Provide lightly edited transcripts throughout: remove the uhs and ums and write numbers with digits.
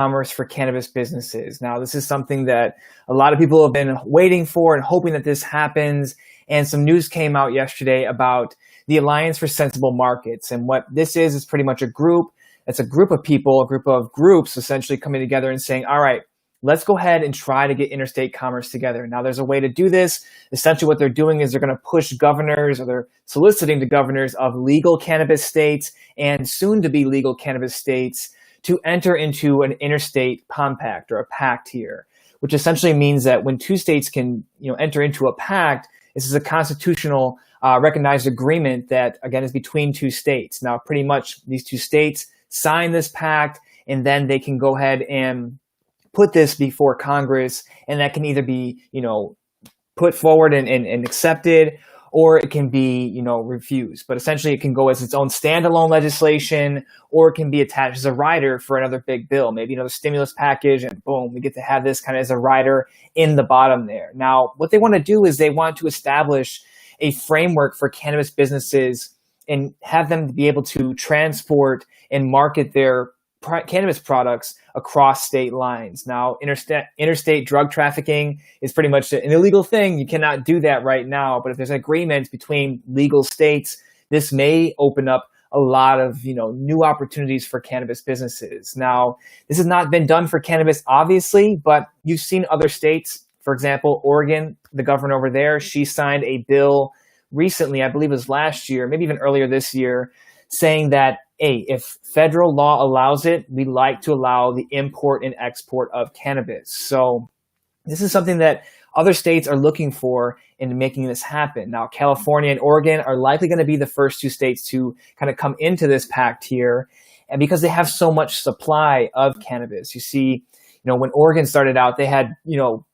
commerce for cannabis businesses. Now, this is something that a lot of people have been waiting for and hoping that this happens. And some news came out yesterday about the Alliance for Sensible Markets. And what this is pretty much a group. It's a group of people, a group of groups essentially coming together and saying, all right, let's go ahead and try to get interstate commerce together. Now, there's a way to do this. Essentially, what they're doing is they're going to push governors, or they're soliciting the governors of legal cannabis states and soon to be legal cannabis states to enter into an interstate compact, or a pact here, which essentially means that when two states can, enter into a pact, this is a constitutional recognized agreement that, again, is between two states. Now, pretty much these two states sign this pact, and then they can go ahead and put this before Congress, and that can either be, put forward and accepted, or it can be, refused. But essentially it can go as its own standalone legislation, or it can be attached as a rider for another big bill, maybe another stimulus package, and boom, we get to have this kind of as a rider in the bottom there. Now, what they want to do is they want to establish a framework for cannabis businesses and have them be able to transport and market their cannabis products across state lines. Now, interstate drug trafficking is pretty much an illegal thing. You cannot do that right now. But if there's agreements between legal states, this may open up a lot of new opportunities for cannabis businesses. Now, this has not been done for cannabis, obviously, but you've seen other states. For example, Oregon, the governor over there, she signed a bill recently, I believe it was last year, maybe even earlier this year, saying that, hey, if federal law allows it, we like to allow the import and export of cannabis. So this is something that other states are looking for in making this happen. Now, California and Oregon are likely going to be the first two states to kind of come into this pact here. And because they have so much supply of cannabis, you see, when Oregon started out, they had,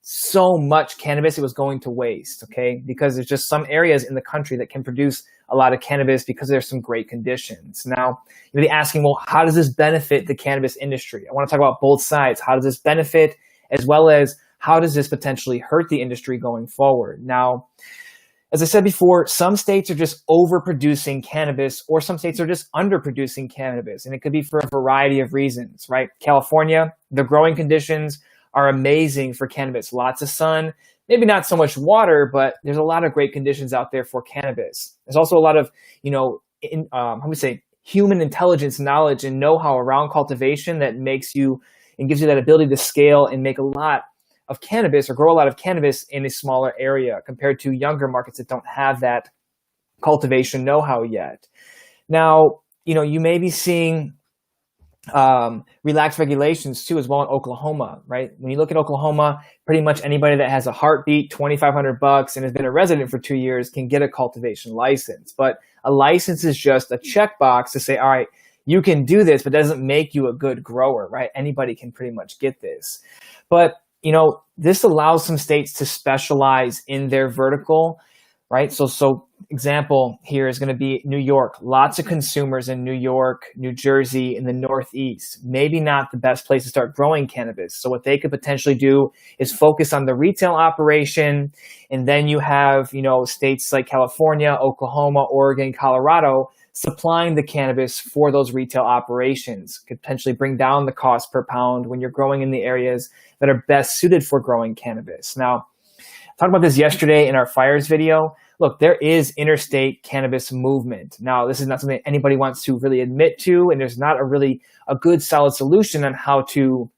so much cannabis, it was going to waste, okay? Because there's just some areas in the country that can produce a lot of cannabis because there's some great conditions. Now, you'll be asking, well, how does this benefit the cannabis industry? I want to talk about both sides. How does this benefit, as well as how does this potentially hurt the industry going forward? Now, as I said before, some states are just overproducing cannabis, or some states are just underproducing cannabis. And it could be for a variety of reasons, right? California, the growing conditions are amazing for cannabis. Lots of sun, maybe not so much water, but there's a lot of great conditions out there for cannabis. There's also a lot of, human intelligence, knowledge, and know-how around cultivation that makes you and gives you that ability to scale and make a lot of cannabis, or grow a lot of cannabis in a smaller area compared to younger markets that don't have that cultivation know-how yet. Now, you may be seeing relaxed regulations too, as well in Oklahoma, right? When you look at Oklahoma, pretty much anybody that has a heartbeat, $2,500, and has been a resident for 2 years can get a cultivation license. But a license is just a checkbox to say, all right, you can do this, but it doesn't make you a good grower, right? Anybody can pretty much get this. But this allows some states to specialize in their vertical, right? So example here is going to be New York. Lots of consumers in New York, New Jersey, in the Northeast. Maybe not the best place to start growing cannabis. So what they could potentially do is focus on the retail operation. And then you have, states like California, Oklahoma, Oregon, Colorado supplying the cannabis for those retail operations. Could potentially bring down the cost per pound when you're growing in the areas that are best suited for growing cannabis. Now, I talked about this yesterday in our fires video. Look, there is interstate cannabis movement. Now, this is not something anybody wants to really admit to, and there's not a good solid solution on how to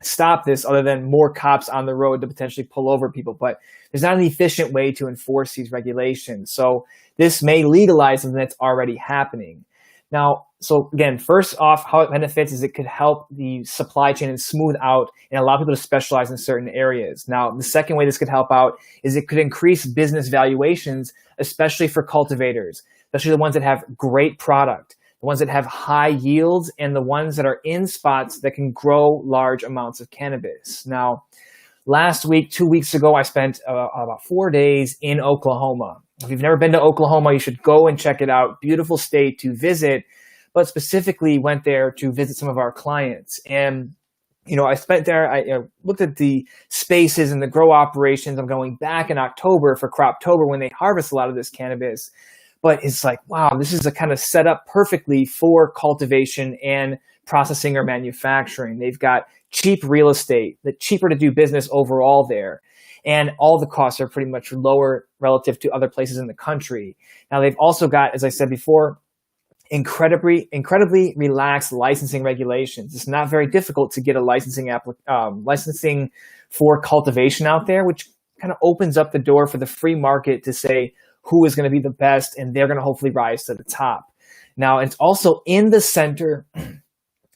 stop this other than more cops on the road to potentially pull over people. But there's not an efficient way to enforce these regulations. So this may legalize something that's already happening. Now, so again, first off, how it benefits is it could help the supply chain and smooth out and allow people to specialize in certain areas. Now, the second way this could help out is it could increase business valuations, especially for cultivators, especially the ones that have great product, the ones that have high yields, and the ones that are in spots that can grow large amounts of cannabis. Now, last week, 2 weeks ago, I spent about 4 days in Oklahoma. If you've never been to Oklahoma, you should go and check it out. Beautiful state to visit, but specifically went there to visit some of our clients. And, I spent there, I looked at the spaces and the grow operations. I'm going back in October for Croptober when they harvest a lot of this cannabis. But it's like, wow, this is a kind of set up perfectly for cultivation and processing or manufacturing. They've got cheap real estate, the cheaper to do business overall there. And all the costs are pretty much lower relative to other places in the country. Now, they've also got, as I said before, incredibly relaxed licensing regulations. It's not very difficult to get a licensing for cultivation out there, which kind of opens up the door for the free market to say who is going to be the best, and they're going to hopefully rise to the top. Now, it's also in the center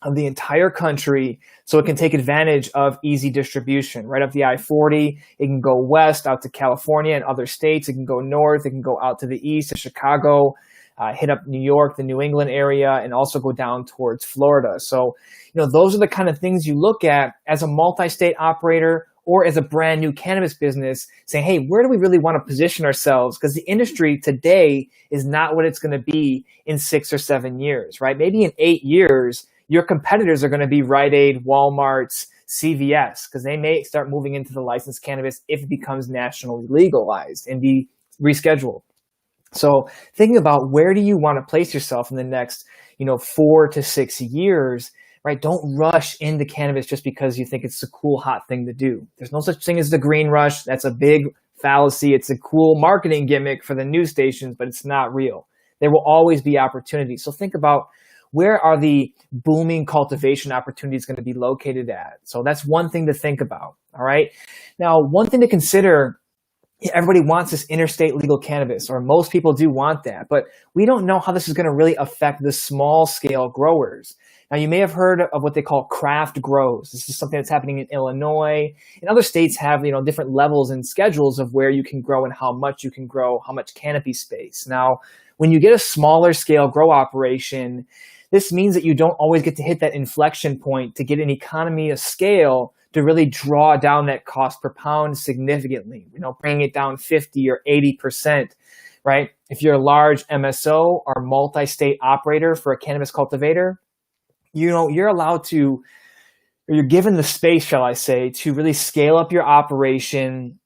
of the entire country, so it can take advantage of easy distribution. Right up the I-40, it can go west out to California and other states. It can go north. It can go out to the east to Chicago, hit up New York, the New England area, and also go down towards Florida. So, those are the kind of things you look at as a multi-state operator or as a brand new cannabis business, saying, hey, where do we really want to position ourselves? Because the industry today is not what it's going to be in 6 or 7 years, right? Maybe in 8 years, your competitors are going to be Rite Aid, Walmart's, CVS, because they may start moving into the licensed cannabis if it becomes nationally legalized and be rescheduled. So thinking about where do you want to place yourself in the next, 4 to 6 years, right? Don't rush into cannabis just because you think it's a cool, hot thing to do. There's no such thing as the green rush. That's a big fallacy. It's a cool marketing gimmick for the news stations, but it's not real. There will always be opportunities. So think about, where are the booming cultivation opportunities going to be located at? So that's one thing to think about, all right? Now, one thing to consider, everybody wants this interstate legal cannabis, or most people do want that, but we don't know how this is going to really affect the small scale growers. Now, you may have heard of what they call craft grows. This is something that's happening in Illinois, and other states have, different levels and schedules of where you can grow and how much you can grow, how much canopy space. Now, when you get a smaller scale grow operation, this means that you don't always get to hit that inflection point to get an economy of scale to really draw down that cost per pound significantly, bringing it down 50 or 80%, right? If you're a large MSO or multi-state operator for a cannabis cultivator, you're allowed to, or you're given the space, shall I say, to really scale up your operation,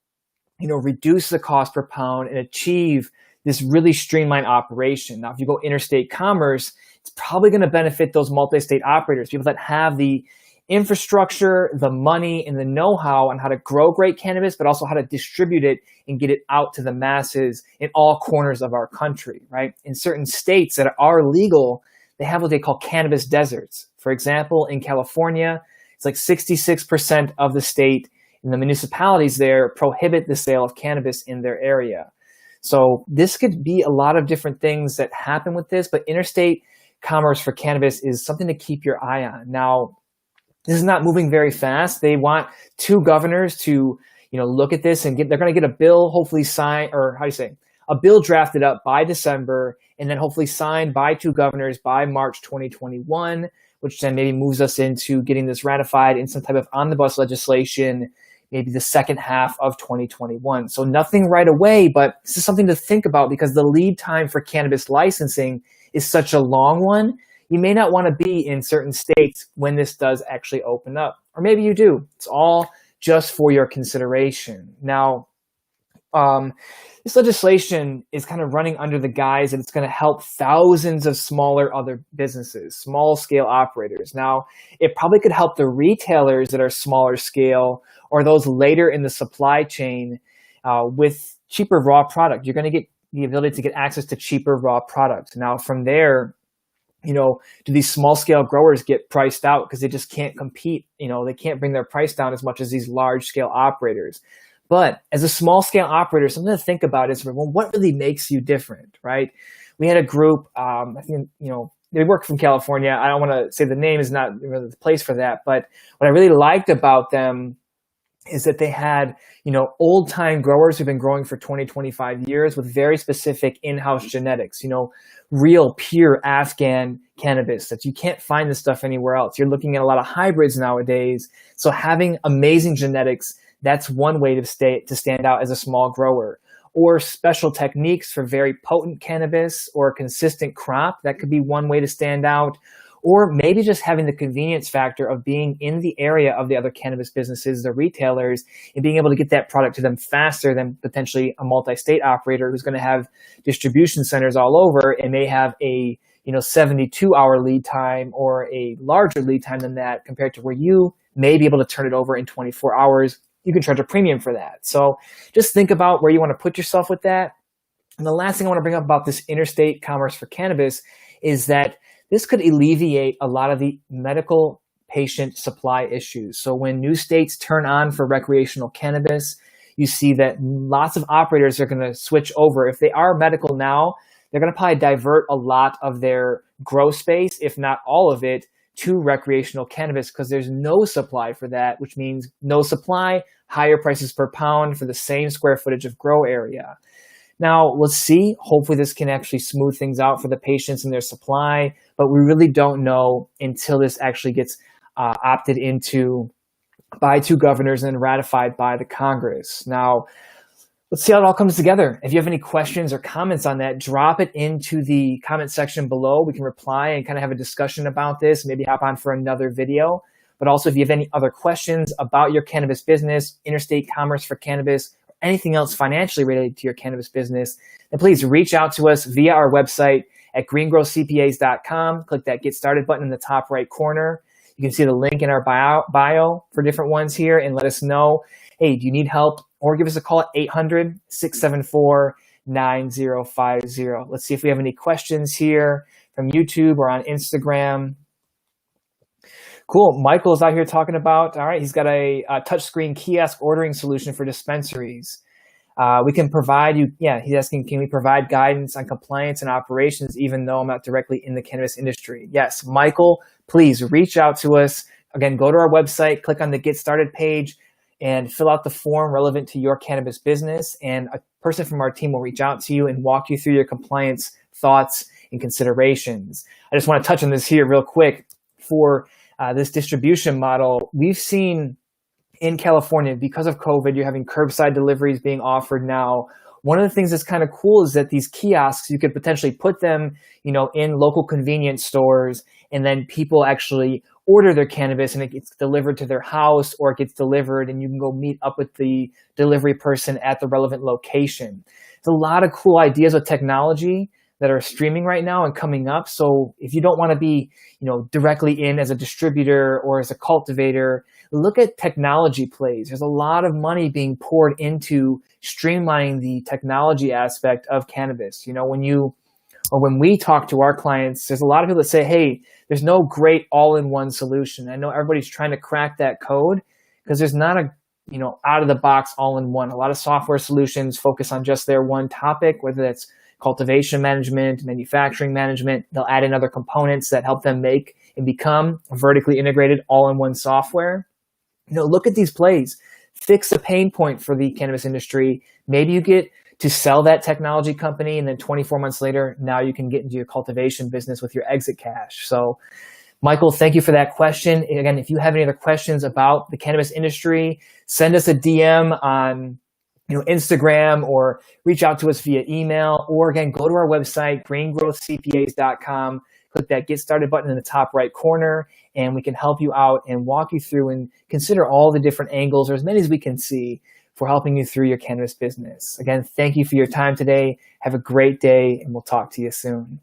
reduce the cost per pound and achieve this really streamlined operation. Now, if you go interstate commerce, it's probably going to benefit those multi-state operators, people that have the infrastructure, the money, and the know-how on how to grow great cannabis, but also how to distribute it and get it out to the masses in all corners of our country, right? In certain states that are legal, they have what they call cannabis deserts. For example, in California, it's like 66% of the state and the municipalities there prohibit the sale of cannabis in their area. So this could be a lot of different things that happen with this, but interstate commerce for cannabis is something to keep your eye on. Now, this is not moving very fast. They want 2 governors to, look at this and they're going to get a bill hopefully signed, or a bill drafted up by December and then hopefully signed by 2 governors by March 2021, which then maybe moves us into getting this ratified in some type of omnibus legislation, maybe the second half of 2021. So nothing right away, but this is something to think about because the lead time for cannabis licensing is such a long one. You may not want to be in certain states when this does actually open up. Or maybe you do. It's all just for your consideration. Now, this legislation is kind of running under the guise that it's going to help thousands of smaller other businesses, small scale operators. Now, it probably could help the retailers that are smaller scale or those later in the supply chain with cheaper raw product. You're going to get the ability to get access to cheaper raw products. Now, from there, do these small scale growers get priced out because they just can't compete? They can't bring their price down as much as these large scale operators. But as a small scale operator, something to think about is, well, what really makes you different, right? We had a group, I think, they work from California. I don't want to say the name is not really the place for that, but what I really liked about them is that they had, old time growers who've been growing for 20, 25 years with very specific in-house genetics, real pure Afghan cannabis that you can't find this stuff anywhere else. You're looking at a lot of hybrids nowadays. So having amazing genetics, that's one way to stand out as a small grower. Or special techniques for very potent cannabis or a consistent crop, that could be one way to stand out. Or maybe just having the convenience factor of being in the area of the other cannabis businesses, the retailers, and being able to get that product to them faster than potentially a multi-state operator who's going to have distribution centers all over and may have a 72-hour lead time or a larger lead time than that compared to where you may be able to turn it over in 24 hours, you can charge a premium for that. So just think about where you want to put yourself with that. And the last thing I want to bring up about this interstate commerce for cannabis is that this could alleviate a lot of the medical patient supply issues. So when new states turn on for recreational cannabis, you see that lots of operators are going to switch over. If they are medical now, they're going to probably divert a lot of their grow space, if not all of it, to recreational cannabis because there's no supply for that, which means no supply, higher prices per pound for the same square footage of grow area. Now, let's see. Hopefully this can actually smooth things out for the patients and their supply, but we really don't know until this actually gets opted into by 2 governors and ratified by the Congress. Now, let's see how it all comes together. If you have any questions or comments on that, drop it into the comment section below. We can reply and kind of have a discussion about this, maybe hop on for another video. But also, if you have any other questions about your cannabis business, interstate commerce for cannabis, or anything else financially related to your cannabis business, then please reach out to us via our website at greengrowcpas.com. Click that Get Started button in the top right corner. You can see the link in our bio for different ones here and let us know, hey, do you need help? Or give us a call at 800-674-9050. Let's see if we have any questions here from YouTube or on Instagram. Cool. Michael's out here talking about, all right, he's got a touchscreen kiosk ordering solution for dispensaries. We can provide you, he's asking, can we provide guidance on compliance and operations even though I'm not directly in the cannabis industry? Yes, Michael, please reach out to us. Again, go to our website, click on the Get Started page, and fill out the form relevant to your cannabis business. And a person from our team will reach out to you and walk you through your compliance thoughts and considerations. I just want to touch on this here real quick. For this distribution model, we've seen in California, because of COVID, you're having curbside deliveries being offered now. One of the things that's kind of cool is that these kiosks, you could potentially put them, in local convenience stores, and then people actually order their cannabis and it gets delivered to their house, or it gets delivered and you can go meet up with the delivery person at the relevant location. There's a lot of cool ideas with technology that are streaming right now and coming up. So if you don't want to be, directly in as a distributor or as a cultivator, look at technology plays. There's a lot of money being poured into streamlining the technology aspect of cannabis. When we talk to our clients, there's a lot of people that say, hey, there's no great all-in-one solution. I know everybody's trying to crack that code because there's not a, out of the box all-in-one. A lot of software solutions focus on just their one topic, whether that's cultivation management, manufacturing management. They'll add in other components that help them make and become vertically integrated all-in-one software. Look at these plays. Fix a pain point for the cannabis industry. Maybe you get to sell that technology company, and then 24 months later, now you can get into your cultivation business with your exit cash. So, Michael, thank you for that question. And again, if you have any other questions about the cannabis industry, send us a DM on Instagram, or reach out to us via email, or again, go to our website, greengrowcpas.com. Click that Get Started button in the top right corner, and we can help you out and walk you through and consider all the different angles, or as many as we can see, for helping you through your cannabis business. Again, thank you for your time today. Have a great day, and we'll talk to you soon.